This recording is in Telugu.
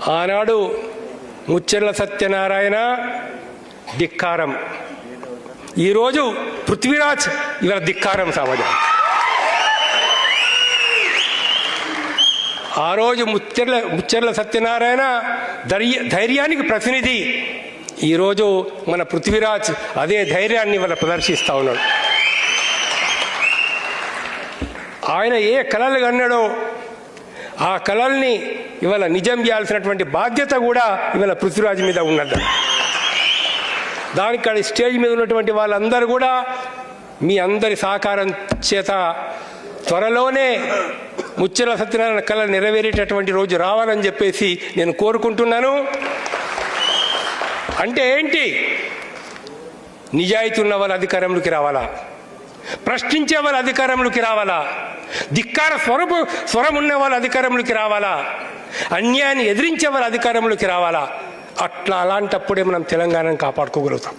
ఆనాడు ముచ్చెర్ల సత్యనారాయణ ధిక్కారం, ఈరోజు పృథ్వీరాజ్ ఇవాళ ధిక్కారం సమాజం. ఆ రోజు ముచ్చెర్ల సత్యనారాయణ ధైర్యానికి ప్రతినిధి, ఈరోజు మన పృథ్వీరాజ్ అదే ధైర్యాన్ని ఇవాళ ప్రదర్శిస్తూ ఉన్నాడు. ఆయన ఏ కలలు కన్నాడో ఆ కలల్ని ఇవాళ నిజం చేయాల్సినటువంటి బాధ్యత కూడా ఇవాళ పృథ్వీరాజ్ మీద ఉన్నది. దానికి స్టేజ్ మీద ఉన్నటువంటి వాళ్ళందరూ కూడా మీ అందరి సహకారం చేత త్వరలోనే ముచ్చెర్ల సత్యనారాయణ కళ నెరవేరేటటువంటి రోజు రావాలని చెప్పేసి నేను కోరుకుంటున్నాను. అంటే ఏంటి? నిజాయితీ ఉన్న వాళ్ళ అధికారంలోకి రావాలా, ప్రశ్నించే వాళ్ళ అధికారంలోకి రావాలా, ధిక్కార స్వరం ఉన్న వాళ్ళ అధికారంలోకి రావాలా, అన్యాయాన్ని ఎదిరించే వాళ్ళ అధికారంలోకి రావాలా. అలాంటప్పుడే మనం తెలంగాణను కాపాడుకోగలుగుతాం.